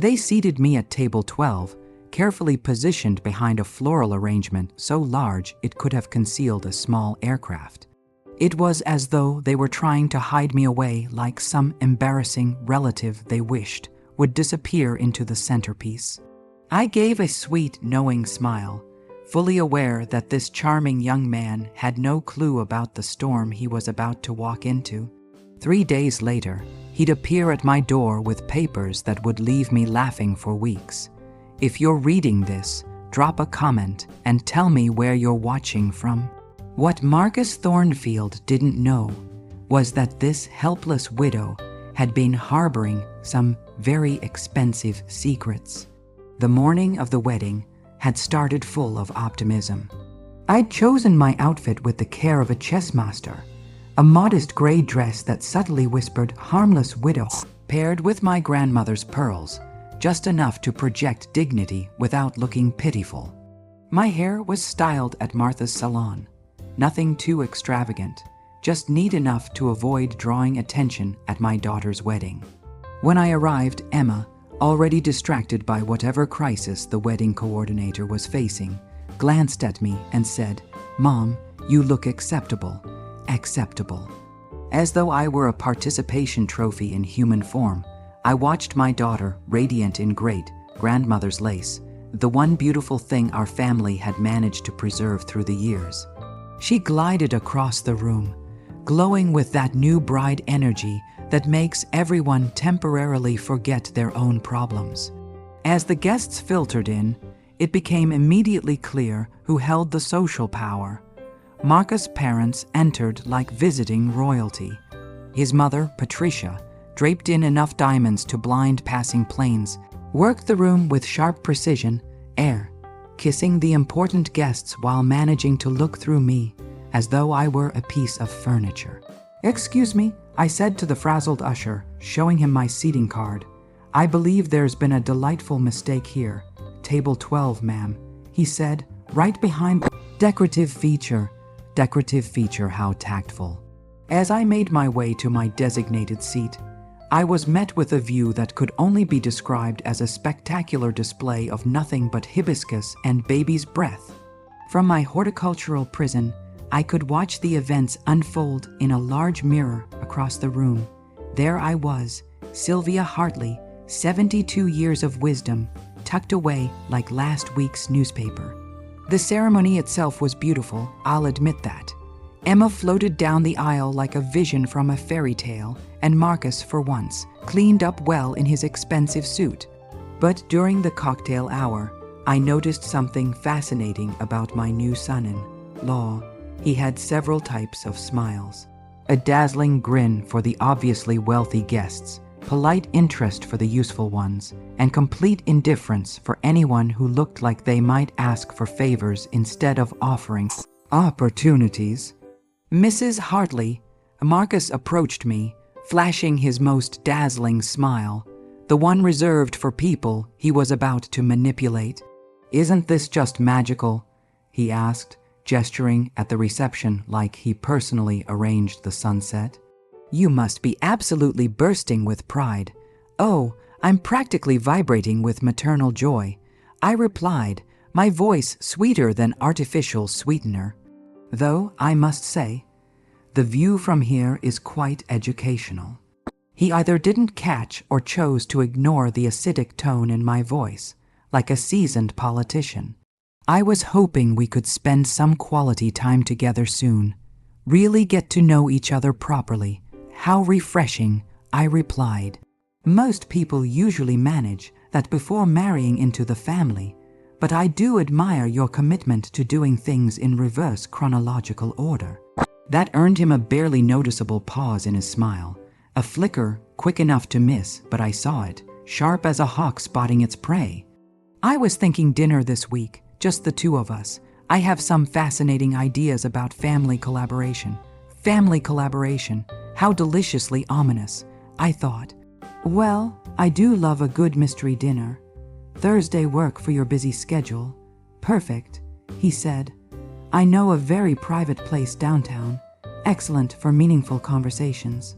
They seated me at table 12, carefully positioned behind a floral arrangement so large it could have concealed a small aircraft. It was as though they were trying to hide me away like some embarrassing relative they wished would disappear into the centerpiece. I gave a sweet, knowing smile, fully aware that this charming young man had no clue about the storm he was about to walk into. 3 days later, he'd appear at my door with papers that would leave me laughing for weeks. If you're reading this, drop a comment and tell me where you're watching from. What Marcus Thornfield didn't know was that this helpless widow had been harboring some very expensive secrets. The morning of the wedding had started full of optimism. I'd chosen my outfit with the care of a chess master, a modest gray dress that subtly whispered "harmless widow," paired with my grandmother's pearls, just enough to project dignity without looking pitiful. My hair was styled at Martha's salon, nothing too extravagant, just neat enough to avoid drawing attention at my daughter's wedding. When I arrived, Emma, already distracted by whatever crisis the wedding coordinator was facing, glanced at me and said, "Mom, you look acceptable. Acceptable." As though I were a participation trophy in human form, I watched my daughter, radiant in great-grandmother's lace, the one beautiful thing our family had managed to preserve through the years. She glided across the room, glowing with that new bride energy that makes everyone temporarily forget their own problems. As the guests filtered in, it became immediately clear who held the social power. Marcus' parents entered like visiting royalty. His mother, Patricia, draped in enough diamonds to blind passing planes, worked the room with sharp precision, kissing the important guests while managing to look through me as though I were a piece of furniture. "Excuse me," I said to the frazzled usher, showing him my seating card. "I believe there's been a delightful mistake here. Table 12, ma'am," he said, right behind. Decorative feature, how tactful. As I made my way to my designated seat, I was met with a view that could only be described as a spectacular display of nothing but hibiscus and baby's breath. From my horticultural prison, I could watch the events unfold in a large mirror across the room. There I was, Sylvia Hartley, 72 years of wisdom, tucked away like last week's newspaper. The ceremony itself was beautiful, I'll admit that. Emma floated down the aisle like a vision from a fairy tale, and Marcus, for once, cleaned up well in his expensive suit. But during the cocktail hour, I noticed something fascinating about my new son-in-law. He had several types of smiles. A dazzling grin for the obviously wealthy guests, polite interest for the useful ones, and complete indifference for anyone who looked like they might ask for favors instead of offering opportunities. "Mrs. Hartley," Marcus approached me, flashing his most dazzling smile, the one reserved for people he was about to manipulate. "Isn't this just magical?" he asked, gesturing at the reception like he personally arranged the sunset. "You must be absolutely bursting with pride." "Oh, I'm practically vibrating with maternal joy," I replied, my voice sweeter than artificial sweetener. "Though, I must say, the view from here is quite educational." He either didn't catch or chose to ignore the acidic tone in my voice, like a seasoned politician. I was hoping we could spend some quality time together soon, really get to know each other properly. "How refreshing," I replied. "Most people usually manage that before marrying into the family, but I do admire your commitment to doing things in reverse chronological order." That earned him a barely noticeable pause in his smile, a flicker quick enough to miss, but I saw it, sharp as a hawk spotting its prey. "I was thinking dinner this week, just the two of us. I have some fascinating ideas about family collaboration." Family collaboration, how deliciously ominous, I thought. "Well, I do love a good mystery dinner. Thursday work for your busy schedule?" "Perfect," he said. "I know a very private place downtown, excellent for meaningful conversations."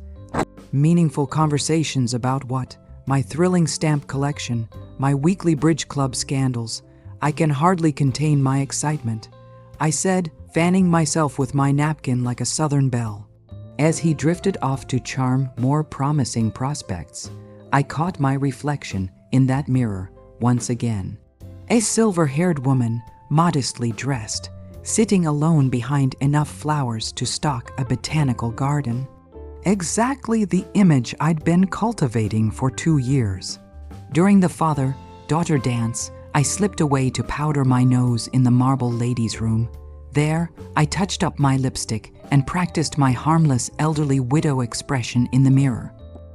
"Meaningful conversations about what?" my thrilling stamp collection, my weekly bridge club scandals. I can hardly contain my excitement, I said, fanning myself with my napkin like a southern belle. As he drifted off to charm more promising prospects, I caught my reflection in that mirror once again. A silver-haired woman, modestly dressed, sitting alone behind enough flowers to stock a botanical garden. Exactly the image I'd been cultivating for 2 years. During the father-daughter dance, I slipped away to powder my nose in the marble ladies' room. There, I touched up my lipstick and practiced my harmless elderly widow expression in the mirror.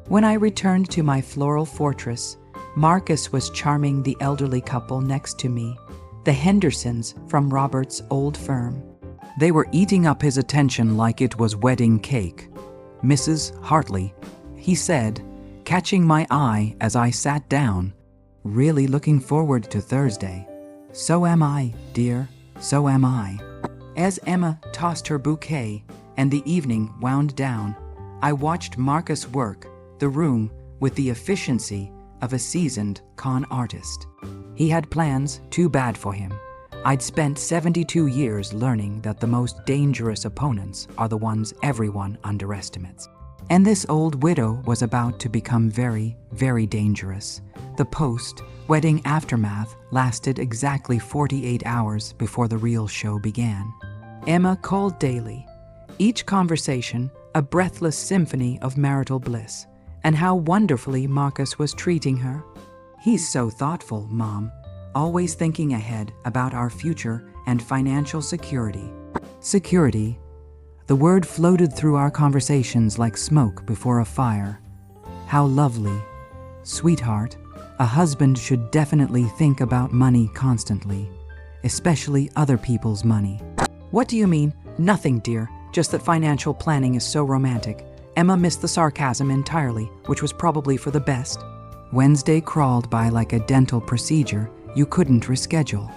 When I returned to my floral fortress, Marcus was charming the elderly couple next to me, the Hendersons from Robert's old firm. They were eating up his attention like it was wedding cake. "Mrs. Hartley," he said, catching my eye as I sat down. "Really looking forward to Thursday." "So am I, dear, so am I." As Emma tossed her bouquet and the evening wound down, I watched Marcus work the room with the efficiency of a seasoned con artist. He had plans too bad for him. I'd spent 72 years learning that the most dangerous opponents are the ones everyone underestimates. And this old widow was about to become very, very dangerous. The post-wedding aftermath lasted exactly 48 hours before the real show began. Emma called daily, each conversation a breathless symphony of marital bliss, and how wonderfully Marcus was treating her. "He's so thoughtful, Mom, always thinking ahead about our future and financial security." Security. The word floated through our conversations like smoke before a fire. How lovely. Sweetheart, a husband should definitely think about money constantly, especially other people's money. "What do you mean?" "Nothing, dear, just that financial planning is so romantic." Emma missed the sarcasm entirely, which was probably for the best. Wednesday crawled by like a dental procedure you couldn't reschedule.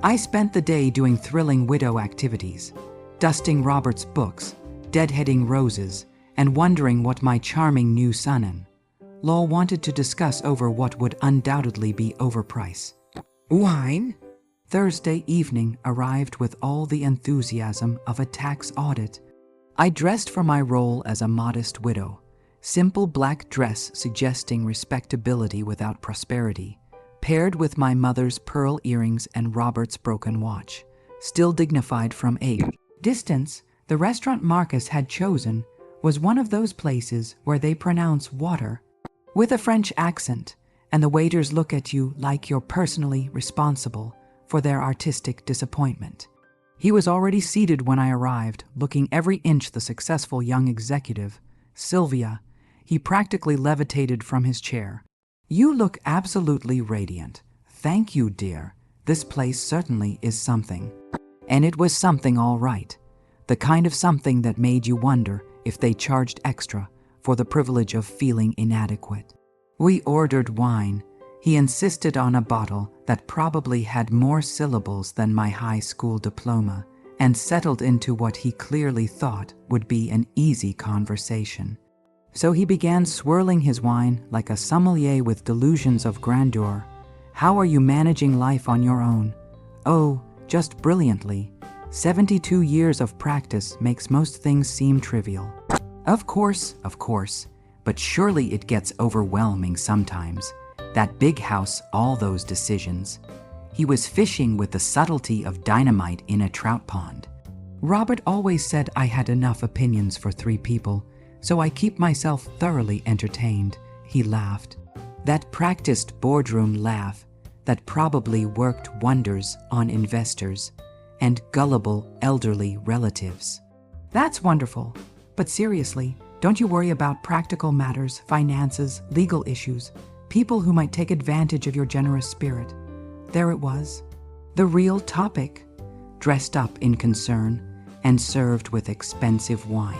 I spent the day doing thrilling widow activities, dusting Robert's books, deadheading roses, and wondering what my charming new son-in-law wanted to discuss over what would undoubtedly be overpriced. Wine? Thursday evening arrived with all the enthusiasm of a tax audit. I dressed for my role as a modest widow, simple black dress suggesting respectability without prosperity, paired with my mother's pearl earrings and Robert's broken watch. Still dignified from a distance, the restaurant Marcus had chosen was one of those places where they pronounce water with a French accent, and the waiters look at you like you're personally responsible for their artistic disappointment. He was already seated when I arrived, looking every inch the successful young executive. "Sylvia," he practically levitated from his chair. "You look absolutely radiant." "Thank you, dear. This place certainly is something." And it was something all right. The kind of something that made you wonder if they charged extra for the privilege of feeling inadequate. We ordered wine. He insisted on a bottle that probably had more syllables than my high school diploma, and settled into what he clearly thought would be an easy conversation. So he began swirling his wine like a sommelier with delusions of grandeur. "How are you managing life on your own?" "Oh, just brilliantly. 72 years of practice makes most things seem trivial." Of course, but surely it gets overwhelming sometimes. That big house, all those decisions. He was fishing with the subtlety of dynamite in a trout pond. "Robert always said I had enough opinions for 3 people, so I keep myself thoroughly entertained," he laughed. That practiced boardroom laugh that probably worked wonders on investors and gullible elderly relatives. "That's wonderful. But seriously, don't you worry about practical matters, finances, legal issues, people who might take advantage of your generous spirit?" There it was, the real topic, dressed up in concern and served with expensive wine.